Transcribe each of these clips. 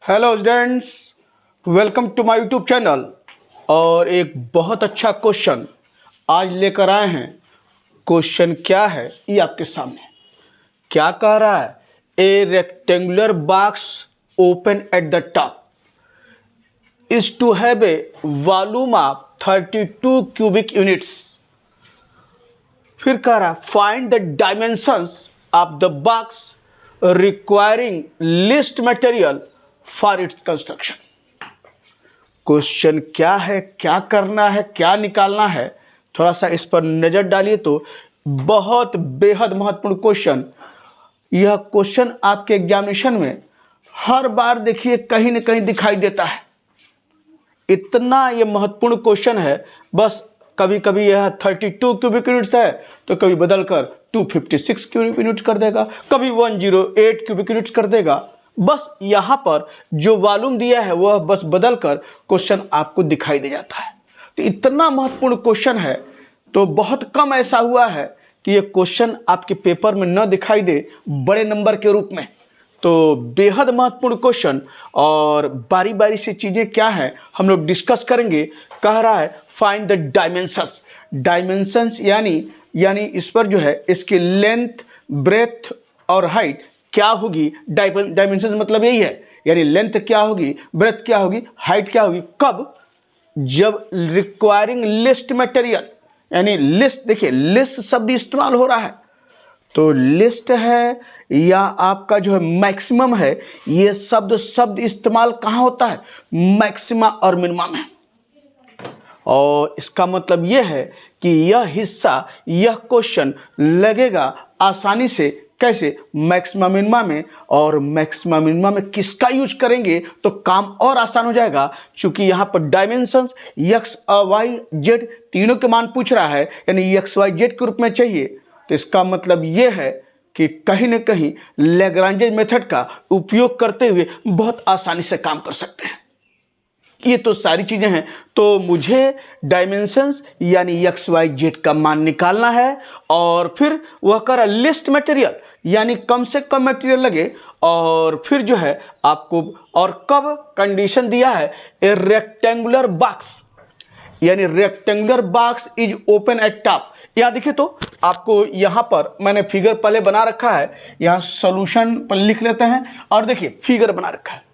Hello students, welcome to my YouTube channel. और एक बहुत अच्छा क्वेश्चन आज लेकर आए हैं। क्वेश्चन क्या है ये आपके सामने। क्या कह रहा है? A rectangular box open at the top is to have a volume of 32 cubic units. फिर कह रहा है find the dimensions of the box requiring least material for its construction. Question क्या है, क्या करना है, क्या निकालना है, थोड़ा सा इस पर नजर डालिए तो बहुत बेहद महत्वपूर्ण क्वेश्चन। यह क्वेश्चन आपके एग्जामिनेशन में हर बार देखिए कहीं न कहीं दिखाई देता है। इतना यह महत्वपूर्ण क्वेश्चन है। बस कभी कभी यह 32 क्यूबिक यूनिट्स है तो कभी बदलकर 256 क्यूबिक यूनिट्स कर देगा, कभी 108 क्यूबिक यूनिट्स कर देगा। बस यहाँ पर जो वॉल्यूम दिया है वह बस बदलकर क्वेश्चन आपको दिखाई दे जाता है। तो इतना महत्वपूर्ण क्वेश्चन है, तो बहुत कम ऐसा हुआ है कि यह क्वेश्चन आपके पेपर में न दिखाई दे बड़े नंबर के रूप में। तो बेहद महत्वपूर्ण क्वेश्चन और बारी बारी से चीज़ें क्या है हम लोग डिस्कस करेंगे। कह रहा है फाइंड द डायमेंशंस। डायमेंशंस यानी इस पर जो है इसकी लेंथ, ब्रेथ और हाइट क्या होगी। डायमेंशंस मतलब यही है, यानी लेंथ क्या होगी, ब्रेथ क्या होगी, हाइट क्या होगी, कब, जब रिक्वायरिंग लिस्ट मटेरियल। यानी लिस्ट, देखिए लिस्ट शब्द इस्तेमाल हो रहा है तो लिस्ट है या आपका जो है मैक्सिमम है, ये शब्द इस्तेमाल कहाँ होता है? मैक्सिमा और मिनिमा में। और इसका मतलब यह है कि यह हिस्सा, यह क्वेश्चन लगेगा आसानी से। कैसे? मैक्सिमा मिनिमा में। और मैक्सिमा मिनिमा में किसका यूज करेंगे तो काम और आसान हो जाएगा, क्योंकि यहाँ पर डायमेंशंस एक्स और वाई जेड तीनों के मान पूछ रहा है, यानी एक्स वाई जेड के रूप में चाहिए। तो इसका मतलब यह है कि कहीं न कहीं लैग्रांज मेथड का उपयोग करते हुए बहुत आसानी से काम कर सकते हैं। ये तो सारी चीजें हैं। तो मुझे डायमेंशंस यानी एक्स वाई जेड का मान निकालना है और फिर वह कर लिस्ट मटेरियल, यानी कम से कम मटेरियल लगे। और फिर जो है आपको और कब कंडीशन दिया है, ए रेक्टेंगुलर बॉक्स, यानी rectangular box is open at top. यहाँ देखिए तो आपको यहाँ पर मैंने फिगर पहले बना रखा है, यहाँ सॉल्यूशन पर लिख लेते हैं और देखिए फिगर बना रखा है।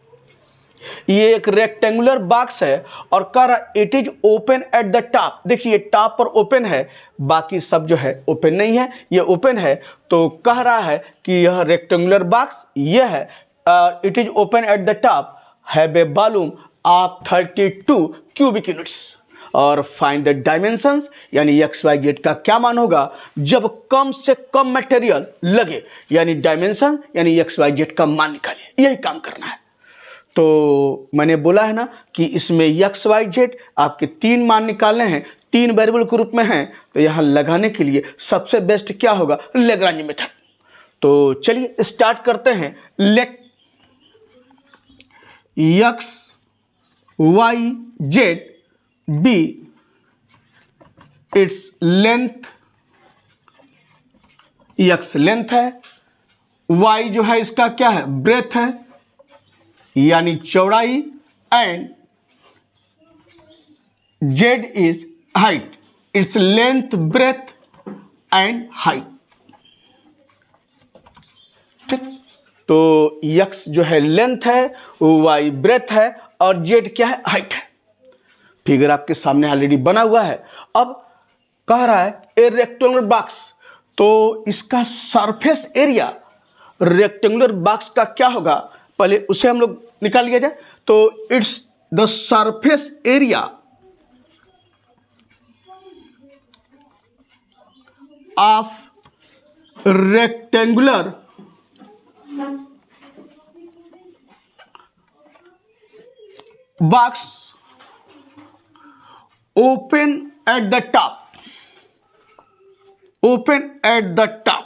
ये एक रेक्टेंगुलर बॉक्स है और कह रहा it is open at the top. देखिए टॉप पर ओपन है, बाकी सब जो है ओपन नहीं है, ये ओपन है। तो कह रहा है कि यह रेक्टेंगुलर बॉक्स ये है, it is open at the top, have a volume of 32 cubic units. और फाइंड द डायमेंशंस, यानी एक्स वाई जेड का क्या मान होगा जब कम से कम मटेरियल लगे, यानी डायमेंशन यानी एक्स वाई जेड का मान निकालिए। यही काम करना है। तो मैंने बोला है ना कि इसमें एक्स वाई जेड आपके तीन मान निकालने हैं, तीन वेरिएबल के रूप में हैं। तो यहाँ लगाने के लिए सबसे बेस्ट क्या होगा? Lagrange method. तो चलिए स्टार्ट करते हैं। Let x y z be its length, x length है, वाई जो है इसका क्या है? ब्रेथ है, यानी चौड़ाई, and z is height, its length, breadth and height. ठीक, तो एक्स जो है लेंथ है, वाई ब्रेथ है और जेड क्या है? हाइट है। फिगर आपके सामने ऑलरेडी बना हुआ है। अब कह रहा है ए रेक्टेंगुलर बॉक्स, तो इसका सरफेस एरिया रेक्टेंगुलर बॉक्स का क्या होगा, पहले उसे हम लोग निकाल लिया जाए। तो it's the surface area of rectangular box open at the top, open at the top,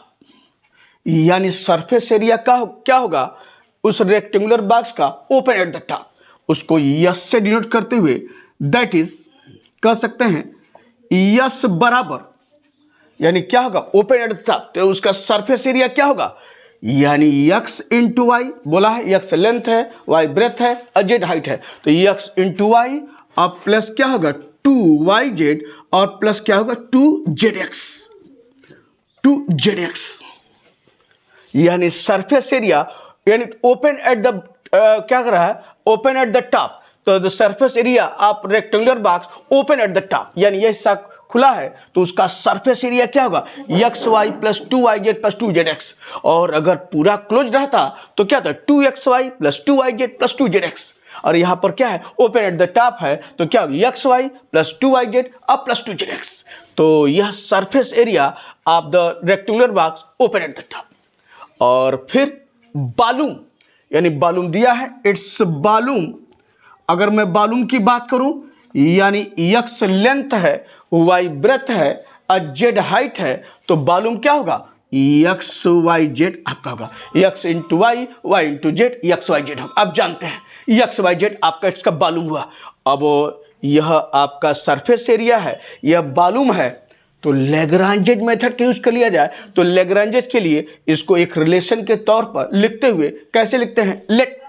यानी सरफेस एरिया का क्या होगा उस रेक्टेंगुलर बॉक्स का? Open at the top. उसको यस से डिनोट करते हुए दैट इज कह सकते हैं यस बराबर, यानी क्या होगा? Open at the top. तो उसका सरफेस एरिया क्या होगा? यानी x इंटू वाई बोला है, x लेंथ है, y ब्रेथ है और z हाइट है, तो x इंटू वाई और प्लस क्या होगा 2yz और प्लस क्या होगा 2zx, 2zx। यानी सरफेस एरिया यानी ओपन एट द क्या कर रहा है, ओपन एट द टॉप, तो the surface area of rectangular box open at the top, यानी ये हिस्सा खुला है तो उसका सरफेस एरिया क्या होगा x y plus 2yz plus 2zx। और अगर पूरा क्लोज रहता तो क्या था 2xy plus 2yz plus 2zx। और यहाँ पर क्या है ओपन एट द टॉप है तो क्या होगा एक्स वाई प्लस 2yz और प्लस 2zx। तो यह surface area of the rectangular box open at the top. और फिर वॉल्यूम यानी वॉल्यूम दिया है, इट्स वॉल्यूम, अगर मैं वॉल्यूम की बात करूं यानी x लेंथ है, y ब्रेथ है और z हाइट है, तो वॉल्यूम क्या होगा एक्स वाई जेड आपका होगा, x into y, y into z, x y z होगा। आप जानते हैं एक्स वाई जेड आपका इसका वॉल्यूम हुआ। अब यह आपका सरफेस एरिया है, यह वॉल्यूम है, तो लैग्रांजेज मेथड का यूज कर लिया जाए तो लैग्रांजेज के लिए इसको एक रिलेशन के तौर पर लिखते हुए कैसे लिखते हैं, let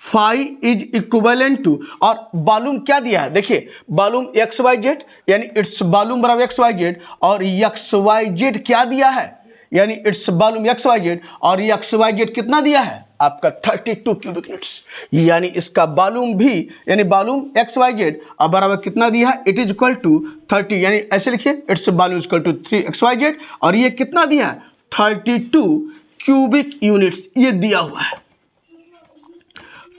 phi is equivalent to, और वॉल्यूम क्या दिया है देखिए, वॉल्यूम एक्स वाई जेड यानी इट्स वॉल्यूम बराबर एक्स वाई जेड, और एक्स वाई जेड क्या दिया है यानी its volume x y z, और एक्स वाई जेड कितना दिया है आपका 32 क्यूबिक यूनिट्स। यानी इसका वॉल्यूम भी यानी वॉल्यूम एक्स वाई जेड और बराबर कितना दिया है, इट इज इक्वल टू 30, यानी ऐसे लिखिए its volume equal to 3xyz, और ये कितना दिया है 32 क्यूबिक यूनिट्स, ये दिया हुआ है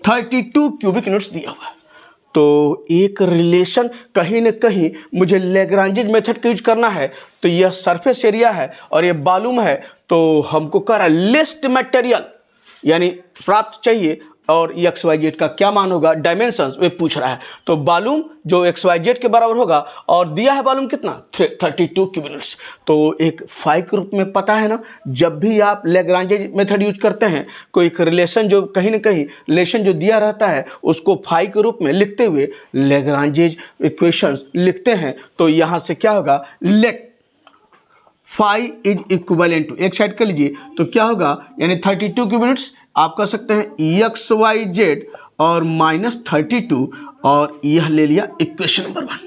32 क्यूबिक यूनिट्स दिया हुआ है। तो एक रिलेशन कहीं न कहीं मुझे लैग्रांजेज मेथड का यूज करना है, तो यह सरफेस एरिया है और यह वॉल्यूम है, तो हमको कर रहा है लिस्ट मटेरियल यानी प्राप्त चाहिए, और एक्स वाई जेड का क्या मान होगा डायमेंशंस वे पूछ रहा है। तो वॉल्यूम जो एक्स वाई जेड के बराबर होगा और दिया है वॉल्यूम कितना 32 क्यूबिक यूनिट्स। तो एक फाई के रूप में पता है ना, जब भी आप लैग्रांजेज मेथड यूज करते हैं कोई एक रिलेशन जो कहीं ना कहीं रिलेशन जो दिया रहता है उसको फाई के रूप में लिखते हुए लैग्रांजेज इक्वेशंस लिखते हैं। तो यहाँ से क्या होगा let phi is equivalent to, एक साइड कर लीजिए तो क्या होगा यानी 32 क्यूबिक यूनिट्स आप कर सकते हैं एक्स वाई जेड और माइनस 32, और यह ले लिया इक्वेशन नंबर 1,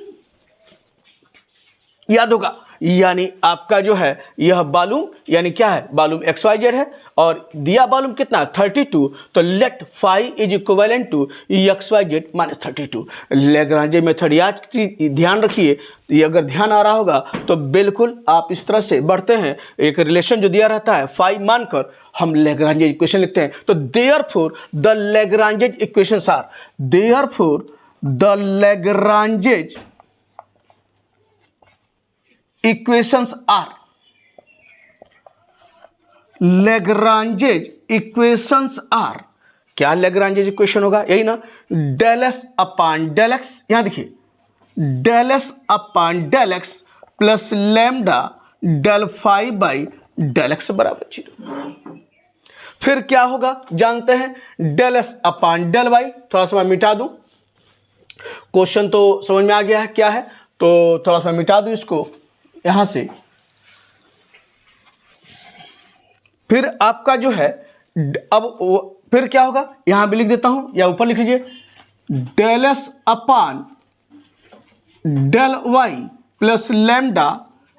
याद होगा। यानी आपका जो है यह वॉल्यूम यानी क्या है वॉल्यूम एक्स वाई जेड है और दिया वॉल्यूम कितना 32, तो let phi is equivalent to x y z minus 32। Lagrange method याद ध्यान रखिए, ये अगर ध्यान आ रहा होगा तो बिल्कुल आप इस तरह से बढ़ते हैं, एक रिलेशन जो दिया रहता है फाई मानकर हम लैग्रांजेज इक्वेशन लिखते हैं। तो therefore the Lagrange's equations are, therefore the Lagrange's equations are, Lagrange's equations are, क्या लैग्रांजेज इक्वेशन होगा यही ना, del s upon del x, यहां देखिए del s upon del x plus lambda del phi by del x बराबर 0। फिर क्या होगा जानते हैं, del s upon del y, थोड़ा सा मैं मिटा दूं, क्वेश्चन तो समझ में आ गया है क्या है, तो थोड़ा सा मिटा दूं इसको यहां से। फिर आपका जो है अब फिर क्या होगा यहां भी लिख देता हूं या ऊपर लिख लीजिए, del s upon del y plus lambda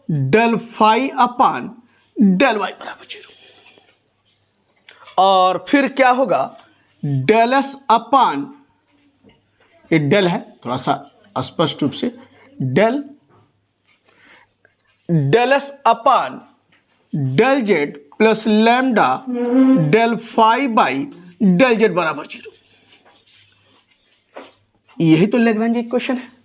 del phi upon del y बराबर 0। और फिर क्या होगा डेल एस अपान, ये डेल है थोड़ा सा स्पष्ट रूप से, del s upon del z plus lambda del phi by del z बराबर 0। यही तो लैग्रांज इक्वेशन है।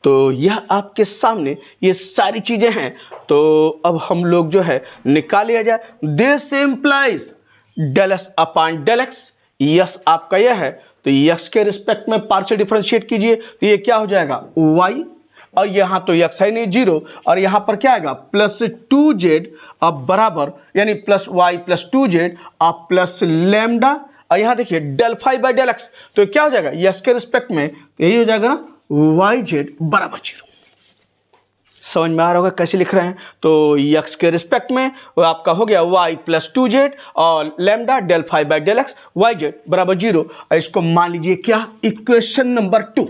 तो यह आपके सामने ये सारी चीजें हैं, तो अब हम लोग जो है निकाल लिया जाए। This implies del s upon del x, yes आपका यह है तो यक्स के रिस्पेक्ट में पार्शियल डिफरेंशिएट कीजिए तो ये क्या हो जाएगा वाई, और यहाँ तो यक्स है नहीं 0, और यहाँ पर क्या आएगा प्लस 2z अब बराबर यानी प्लस वाई प्लस 2z अब प्लस लैम्डा, और यहाँ देखिए del phi by del x, तो क्या हो जाएगा यक्स के रिस्पेक्ट में यही हो जाएगा ना वाई जेड बराबर 0। समझ में आ रहा होगा कैसे लिख रहे हैं। तो यक्स के रिस्पेक्ट में वो आपका हो गया वाई प्लस 2z और lambda del five by del x y z बराबर 0। और इसको मान लीजिए क्या, इक्वेशन नंबर 2।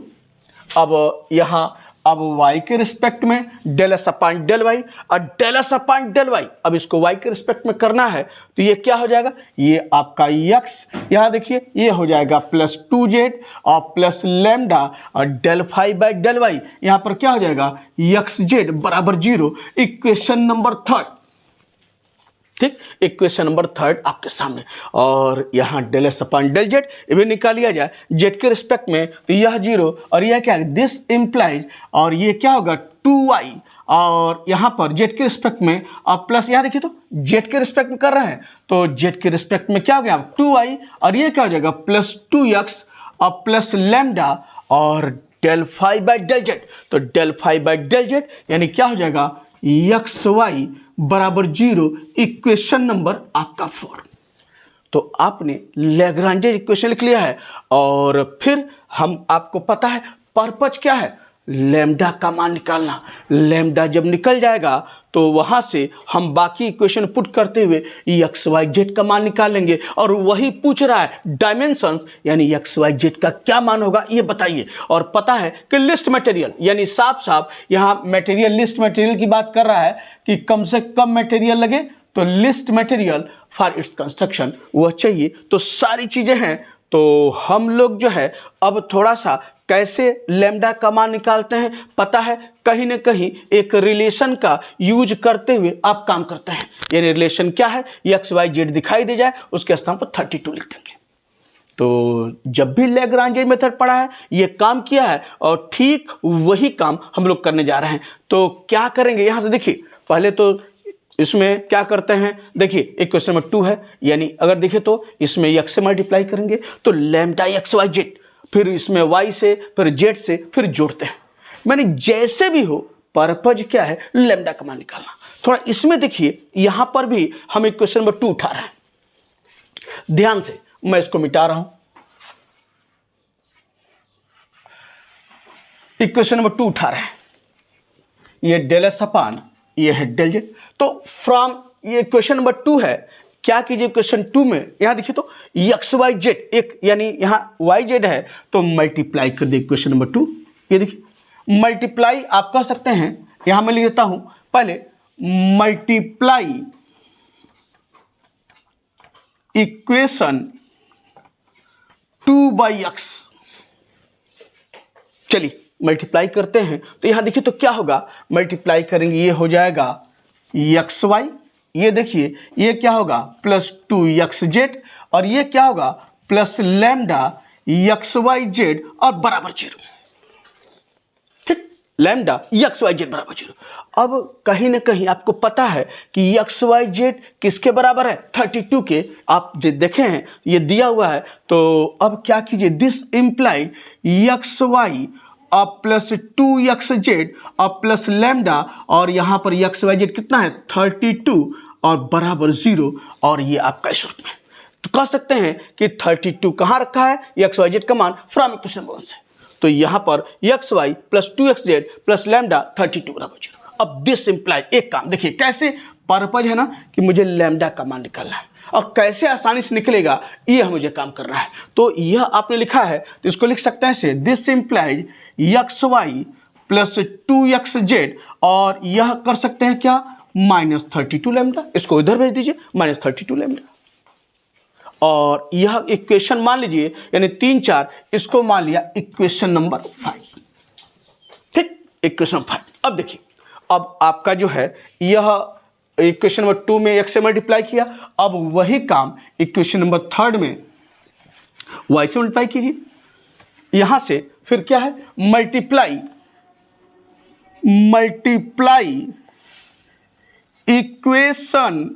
अब यहाँ अब y के रिस्पेक्ट में del s upon del y और del s upon del y, अब इसको y के रिस्पेक्ट में करना है तो ये क्या हो जाएगा, ये आपका x, यहाँ देखिए ये हो जाएगा प्लस 2z और प्लस लैम्डा और del five by del y, यहाँ पर क्या हो जाएगा एक्स जेड बराबर 0। इक्वेशन नंबर 3, ठीक, इक्वेशन नंबर 3 आपके सामने। और यहाँ del s upon del z ये भी निकाल लिया जाए जेड के रिस्पेक्ट में तो यह 0 और यह क्या है, दिस इम्प्लाइज, और ये क्या होगा 2y और यहाँ पर जेड के रिस्पेक्ट में अब प्लस, यहाँ देखिए तो जेड के रिस्पेक्ट में कर रहे हैं तो जेड के रिस्पेक्ट में क्या हो गया 2y और ये क्या हो जाएगा प्लस 2x और प्लस लैम्डा और del five by del z. तो del five by del z यानी क्या हो जाएगा एक्स वाई बराबर 0। इक्वेशन नंबर आपका 4। तो आपने लैग्रांज इक्वेशन लिख लिया है। और फिर हम आपको पता है पर्पज क्या है, लैम्डा का मान निकालना। लैम्डा जब निकल जाएगा तो वहां से हम बाकी इक्वेशन पुट करते हुए एक्स वाई जेड का मान निकाल लेंगे। और वही पूछ रहा है डायमेंशंस यानी एक्स वाई जेड का क्या मान होगा ये बताइए। और पता है कि लिस्ट मटेरियल यानी साफ साफ यहाँ मटेरियल, लिस्ट मटेरियल की बात कर रहा है कि कम से कम मटेरियल लगे, तो list material for its construction वह चाहिए। तो सारी चीजें हैं। तो हम लोग जो है अब थोड़ा सा कैसे लैम्डा का मान निकालते हैं पता है, कहीं ना कहीं एक रिलेशन का यूज करते हुए आप काम करते हैं। यानी रिलेशन क्या है, एक्स वाई जेड दिखाई दे जाए उसके स्थान पर 32 लिख देंगे। तो जब भी लैग्रांज मेथड पढ़ा है ये काम किया है और ठीक वही काम हम लोग करने जा रहे हैं। तो क्या करेंगे, यहाँ से देखिए पहले तो इसमें क्या करते हैं, देखिए इक्वेशन नंबर 2 है, यानी अगर देखिए तो इसमें x से मल्टीप्लाई करेंगे तो लैम्डा एक्स वाई जेड, फिर इसमें y से फिर z से फिर जोड़ते हैं। मैंने जैसे भी हो पर्पज क्या है लैम्डा का मान निकालना। थोड़ा इसमें देखिए यहां पर भी हम इक्वेशन नंबर 2 उठा रहे हैं, ध्यान से मैं इसको मिटा रहा हूं। इक्वेशन नंबर 2 उठा रहे हैं, ये डेल एस अपॉन ये है डेल जेड। तो फ्रॉम ये क्वेश्चन नंबर 2 है, क्या कीजिए क्वेश्चन 2 में यहां देखिए तो एक्स वाई जेड एक यानी यहां वाई जेड है तो मल्टीप्लाई कर दे क्वेश्चन नंबर 2। ये देखिए मल्टीप्लाई आप कह सकते हैं, यहां मैं लिख देता हूं पहले मल्टीप्लाई इक्वेशन 2 बाई एक्स। चलिए मल्टीप्लाई करते हैं तो यहां देखिए तो क्या होगा, मल्टीप्लाई करेंगे ये हो जाएगा एक्स वाई, ये देखिए ये क्या होगा प्लस 2x जेड और ये क्या होगा plus lambda x y z और बराबर 0। ठीक, लैम्डा एक्स वाई जेड बराबर 0। अब कहीं ना कहीं आपको पता है कि एक्स वाई जेड किसके बराबर है 32 के, आप जो देखे हैं ये दिया हुआ है। तो अब क्या कीजिए, दिस इम्प्लाई एक्स वाई और प्लस 2x जेड और प्लस लैम्डा और यहाँ पर एक्स वाई जेड कितना है 32 और बराबर 0। और ये आपका इस रूप में तो कह सकते हैं कि 32 कहाँ रखा है एक्स वाई जेड का मान फ्रॉम इक्वेशन 1 से। तो यहाँ पर x y plus 2x z plus lambda 32 बराबर 0। अब दिस इम्प्लाई एक काम देखिए कैसे, पर्पज है ना कि मुझे लैम्डा का मान निकालना है और कैसे आसानी से निकलेगा ये मुझे काम करना है। तो यह आपने लिखा है तो इसको लिख सकते हैं से this implies x y plus 2x z और यह कर सकते हैं क्या -32 लैम्डा, इसको इधर भेज दीजिए -32 लैम्डा। और यह इक्वेशन मान लीजिए यानी 3 4, इसको मान लिया इक्वेशन नंबर 5। ठीक, इक्वेशन 5। अब देखिए अब आपका जो है यह इक्वेशन नंबर 2 में x से मल्टीप्लाई किया, अब वही काम इक्वेशन नंबर 3 में y से मल्टीप्लाई कीजिए। यहां से फिर क्या है मल्टीप्लाई इक्वेशन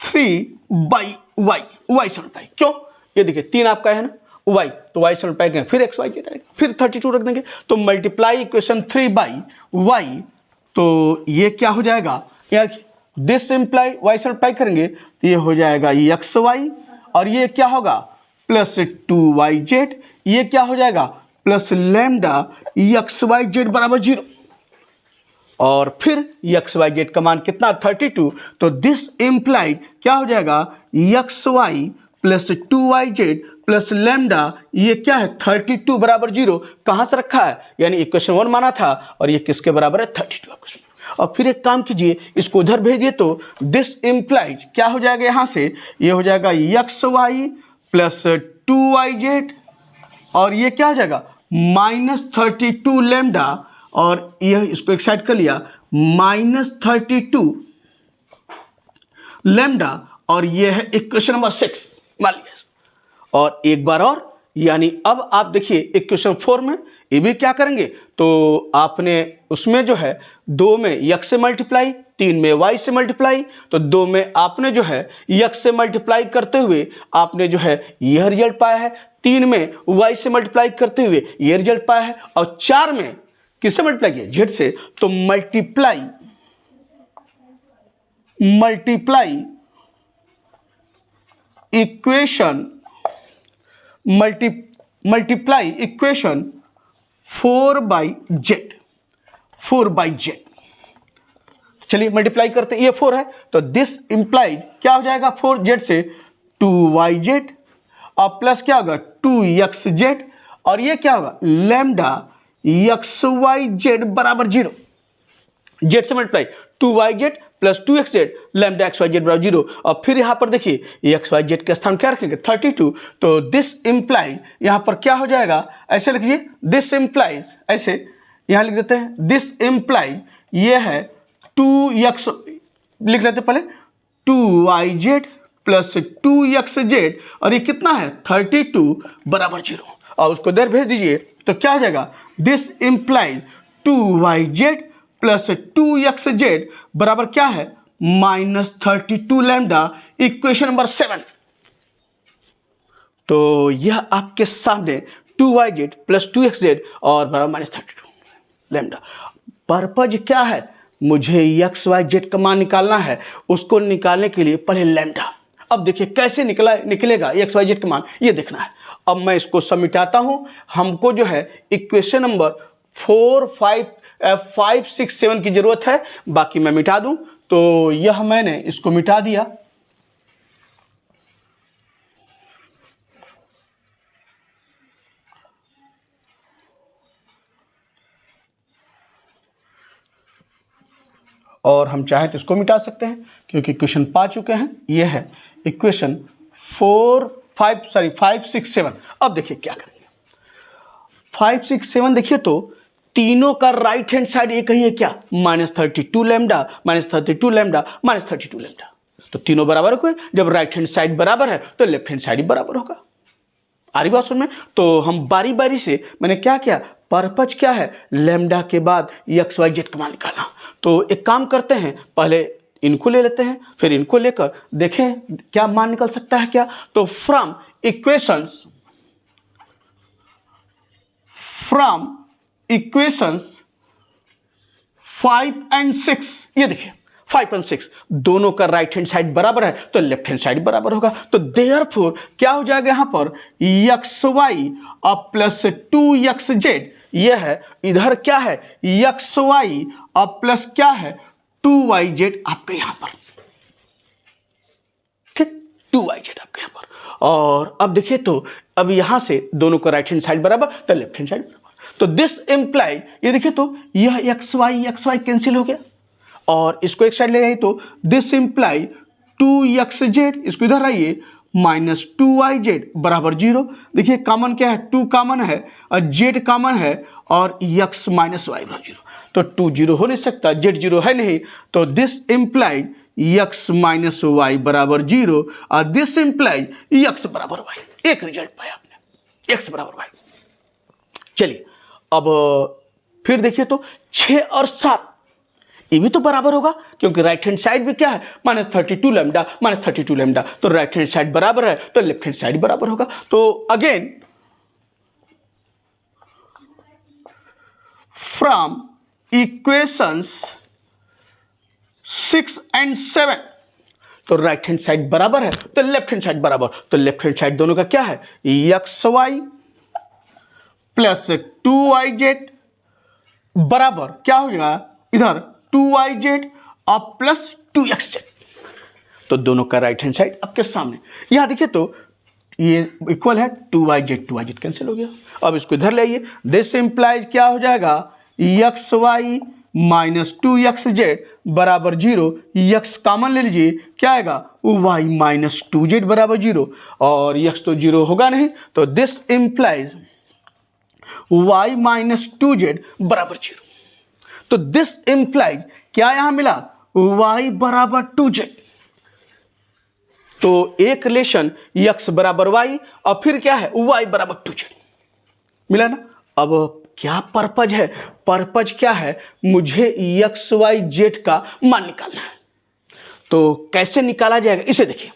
3 बाई y से मल्टीप्लाई। क्यों, ये देखिए 3 आपका है ना y, तो y से मल्टीप्लाई करेंगे फिर x y जेड आएगा फिर 32 रख देंगे। तो मल्टीप्लाई इक्वेशन 3 बाई y, तो ये क्या हो जाएगा यार, दिस इम्प्लाई y से मल्टीप्लाई करेंगे तो ये हो जाएगा एक्स वाई और ये क्या होगा प्लस 2y जेड, ये क्या हो जाएगा plus lambda x y z बराबर 0। और फिर एक्स वाई जेड का मान कितना 32, तो दिस इम्प्लाइड क्या हो जाएगा x y plus 2yz plus lambda, ये क्या है 32 बराबर 0, कहाँ से रखा है, यानी इक्वेशन 1 माना था और ये किसके बराबर है 32। और फिर एक काम कीजिए, इसको उधर भेजिए तो दिस इम्प्लाइज क्या हो जाएगा, यहाँ से ये हो जाएगा एक्स वाई प्लस 2yz और ये क्या हो जाएगा -32 लैम्डा, और यह इसको एक साइड कर लिया -32 लैम्डा, और ये है इक्वेशन नंबर 6 मान लिया। और एक बार और, यानी अब आप देखिए इक्वेशन 4 में ये भी क्या करेंगे, तो आपने उसमें जो है 2 में x से मल्टीप्लाई, 3 में y से मल्टीप्लाई, तो 2 में आपने जो है x से मल्टीप्लाई करते हुए आपने जो है यह रिजल्ट पाया है, 3 में y से मल्टीप्लाई करते हुए यह रिजल्ट पाया है, और 4 में किससे मल्टीप्लाई किया z से, तो मल्टीप्लाई इक्वेशन 4/z। चलिए मल्टीप्लाई करते हैं, ये 4 है तो दिस इंप्लाइज क्या हो जाएगा 4z से 2yz और प्लस क्या होगा 2xz, और ये क्या होगा लैम्डा xyz बराबर 0, z से multiply 2yz plus 2xz lambda xyz बराबर 0। और फिर यहाँ पर देखिए xyz के स्थान क्या रखेंगे 32, तो दिस इम्प्लाइज यहाँ पर क्या हो जाएगा, ऐसे लिखिए दिस इम्प्लाइज, ऐसे यहाँ लिख देते हैं दिस इम्प्लाइज, ये है 2x लिख लेते पहले 2yz प्लस 2xz और ये कितना है 32 बराबर 0, और उसको इधर भेज दीजिए तो क्या हो जाएगा this implies 2yz plus 2xz बराबर क्या है -32 लैम्डा, इक्वेशन नंबर 7। तो यह आपके सामने 2yz प्लस 2xz और बराबर -32 लैम्डा। पर्पज क्या है, मुझे xyz का मान निकालना है, उसको निकालने के लिए पहले लैम्डा। अब देखिए कैसे निकलेगा xyz का मान, ये देखना है। अब मैं इसको सब मिटाता हूँ, हमको जो है इक्वेशन नंबर 4, 5, 6, 7 की जरूरत है, बाकी मैं मिटा दूं, तो यह मैंने इसको मिटा दिया। और हम चाहे तो इसको मिटा सकते हैं क्योंकि इक्वेशन पा चुके हैं। ये है इक्वेशन 5, 6, 7। अब देखिए क्या करेंगे 5, 6, 7, देखिए तो तीनों का राइट हैंड साइड एक ही है क्या -32 लैम्डा, -32 लैम्डा, -32 लैम्डा, तो तीनों बराबर हुए। जब राइट हैंड साइड बराबर है तो लेफ्ट हैंड साइड ही बराबर होगा। आ रही बात सुन में, तो हम बारी बारी से मैंने क्या किया, पर्पज क्या है लैम्डा के बाद xyz का मान निकालना। तो एक काम करते हैं, पहले इनको ले लेते हैं फिर इनको लेकर देखें क्या मान निकल सकता है क्या। तो फ्रॉम इक्वेशंस 5 और 6, ये देखिए 5 और 6 दोनों का राइट हैंड साइड बराबर है तो लेफ्ट हैंड साइड बराबर होगा। तो देयरफॉर क्या हो जाएगा यहाँ पर xy और प्लस 2xz, ये है इधर क्या है xy और प्लस क्या है 2yz आपके यहाँ पर, ठीक 2yz आपके यहाँ पर। और अब देखिए तो अब यहाँ से दोनों का राइट हैंड साइड बराबर तो लेफ्ट हैंड साइड बराबर, तो दिस इम्प्लाई ये देखिए तो यह xy कैंसिल हो गया और इसको एक साइड ले आइए तो दिस इम्प्लाई 2xz, इसको इधर आइए -2yz बराबर 0। देखिए कॉमन क्या है 2 कॉमन है और z कॉमन है और x माइनस वाई बराबर 0, तो 2 0 हो नहीं सकता, z 0 है नहीं, तो this imply x minus y बराबर 0 और दिस इम्प्लाई x बराबर y। एक रिजल्ट पाया आपने x बराबर y। चलिए अब फिर देखिए तो 6 और 7 ये भी तो बराबर होगा क्योंकि राइट हैंड साइड भी क्या है -32 लैम्डा, -32 लैम्डा, तो राइट हैंड साइड बराबर है तो लेफ्ट हैंड साइड बराबर होगा। तो अगेन फ्रॉम इक्वेशंस 6 और 7, तो राइट हैंड साइड बराबर है तो लेफ्ट हैंड साइड बराबर, तो लेफ्ट हैंड साइड दोनों का क्या है xy प्लस 2yz बराबर क्या हो जाएगा इधर 2yz और प्लस 2xz, तो दोनों का राइट हैंड साइड आपके सामने। यहाँ देखिए तो ये इक्वल है 2yz कैंसिल हो गया। अब इसको इधर ले आइए, दिस इंप्लाइज क्या हो जाएगा, xy माइनस 2xz बराबर 0, x कॉमन ले लीजिए, क्या आएगा y माइनस 2z बराबर 0, और x तो 0 होगा नहीं, तो this implies y minus 2z बराबर 0। तो दिस इंप्लाइज क्या यहां मिला, y बराबर 2z। तो एक रिलेशन x बराबर y और फिर क्या है y बराबर 2z मिला ना। अब क्या पर्पज है, पर्पज क्या है, मुझे एक्स वाई जेड का मान निकालना है। तो कैसे निकाला जाएगा इसे देखिए,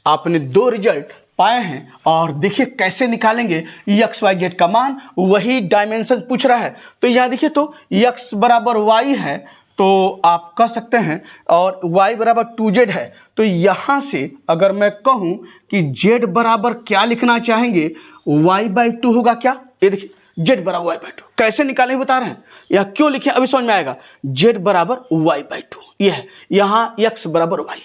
आपने दो रिजल्ट पाए हैं और देखिए कैसे निकालेंगे एक्स वाई जेड का मान, वही डायमेंशन पूछ रहा है। तो यहाँ देखिए तो एक्स बराबर वाई है तो आप कह सकते हैं, और y बराबर 2z है, तो यहाँ से अगर मैं कहूँ कि z बराबर क्या लिखना चाहेंगे, y/2 होगा क्या, ये देखिए z बराबर y/2 कैसे निकालें बता रहे हैं, यह क्यों लिखे अभी समझ में आएगा। z बराबर y/2 यह है, यहाँ x बराबर y,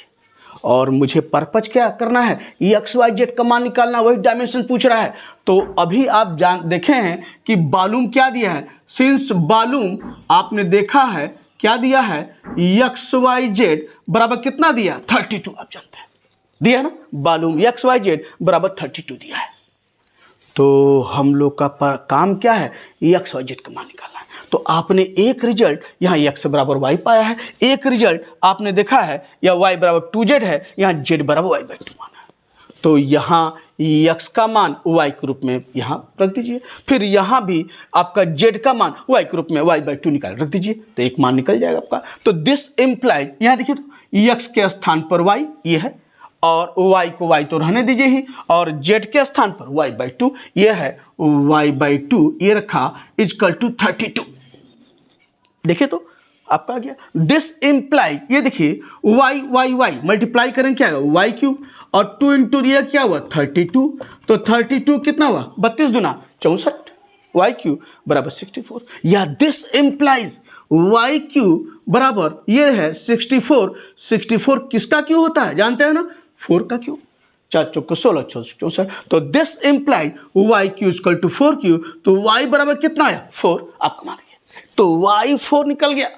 और मुझे पर्पज क्या करना है, एक्स वाई जेड का मान निकालना, वही डायमेंशन पूछ रहा है। तो अभी आप देखे हैं कि वॉल्यूम क्या दिया है, सिंस वॉल्यूम आपने देखा है क्या दिया है, एक्स वाई जेड बराबर कितना दिया 32, आप जानते हैं दिया है ना, वॉल्यूम एक्स वाई जेड बराबर 32 दिया है। तो हम लोग का काम क्या है, एक्स वाई जेड का मान निकालना है। तो आपने एक रिजल्ट यहाँ x बराबर y पाया है, एक रिजल्ट आपने देखा है या y बराबर 2z है, यहाँ z बराबर y/2 माना है। तो यहाँ x का मान y के रूप में यहाँ रख दीजिए, फिर यहाँ भी आपका z का मान y के रूप में y/2 निकाल रख दीजिए, तो एक मान निकल जाएगा आपका। तो दिस इम्प्लाइज, यहाँ देखिए तो x के स्थान पर y ये है, और y को y तो रहने दीजिए ही, और z के स्थान पर y/2 ये है, y/2 ये रखा इजकल टू 32। देखिए तो आपका आ गया। दिस इम्प्लाई, ये देखिए y मल्टीप्लाई करें क्या होगा y क्यूब, और 2 इंटू दिया क्या हुआ 32, तो 32 कितना हुआ 32 दूना 64, y क्यूब बराबर 64। या दिस इम्प्लाइज y क्यूब बराबर ये है 64, 64 किसका क्यूब होता है जानते हैं ना, 4 का क्यूब, 4 चौको 16 64। तो this implies y cube equal to 4 cube, तो y बराबर कितना आया 4, आपका मान दिया, तो y 4 निकल गया।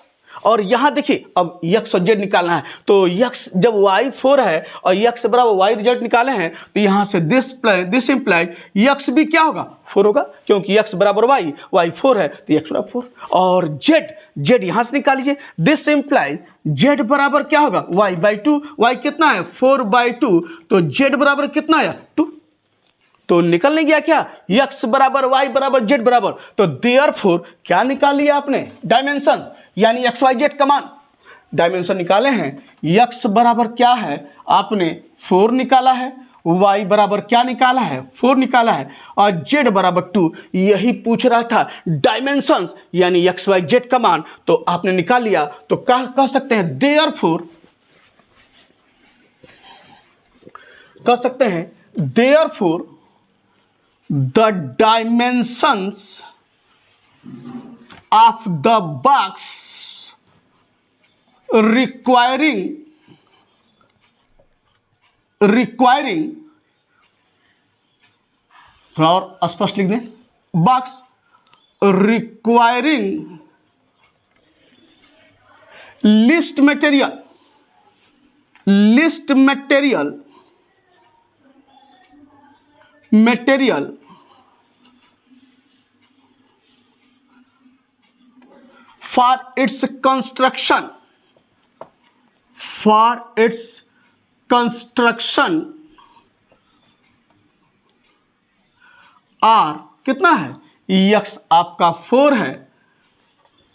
और यहाँ देखिए अब x और z निकालना है, तो x जब y 4 है और x बराबर y रिजल्ट निकाले हैं, तो यहाँ से दिस इम्प्लाइज x भी क्या होगा 4 होगा, क्योंकि x बराबर y 4 है तो x बराबर 4। और z यहाँ से निकाल लीजिए, दिस इम्प्लाइज z बराबर क्या होगा y/2, y कितना है 4/2, तो z बराबर कितना आया 2, तो निकल नहीं गया क्या x बराबर y बराबर z बराबर। तो देयरफॉर क्या निकाल लिया आपने डायमेंशंस, यानी एक्स वाई जेड का मान डायमेंशन निकाले हैं। x बराबर क्या है आपने 4 निकाला है, y बराबर क्या निकाला है 4 निकाला है, और z बराबर 2 यही पूछ रहा था डायमेंशंस, यानी एक्स वाई जेड का मान, तो आपने निकाल लिया। तो कह सकते हैं देयरफॉर, कह सकते हैं therefore the dimensions of the box requiring और स्पष्ट लिख दें, box requiring least material for its construction R कितना है, x आपका 4 है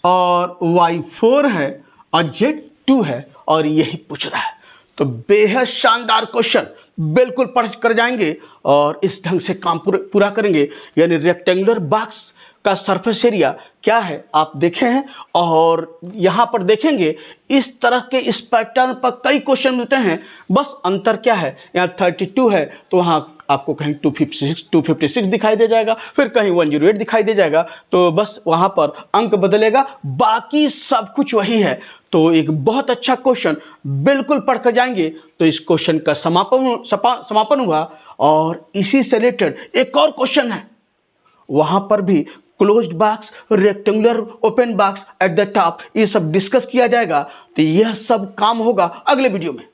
और y 4 है और z 2 है, और यही पूछ रहा है। तो बेहद शानदार क्वेश्चन, बिल्कुल पढ़ कर जाएंगे और इस ढंग से काम पूरा करेंगे। यानी रेक्टेंगुलर बॉक्स का सरफेस एरिया क्या है आप देखे हैं, और यहाँ पर देखेंगे इस तरह के इस पैटर्न पर कई क्वेश्चन मिलते हैं। बस अंतर क्या है, यहाँ 32 है तो वहाँ आपको कहीं 256 दिखाई दे जाएगा, फिर कहीं 108 दिखाई दे जाएगा। तो बस वहाँ पर अंक बदलेगा, बाकी सब कुछ वही है। तो एक बहुत अच्छा क्वेश्चन बिल्कुल पढ़कर जाएंगे तो इस क्वेश्चन का समापन हुआ। और इसी से रिलेटेड एक और क्वेश्चन है, वहाँ पर भी closed box, rectangular open box eight the top, ये सब डिस्कस किया जाएगा। तो यह सब काम होगा अगले वीडियो में।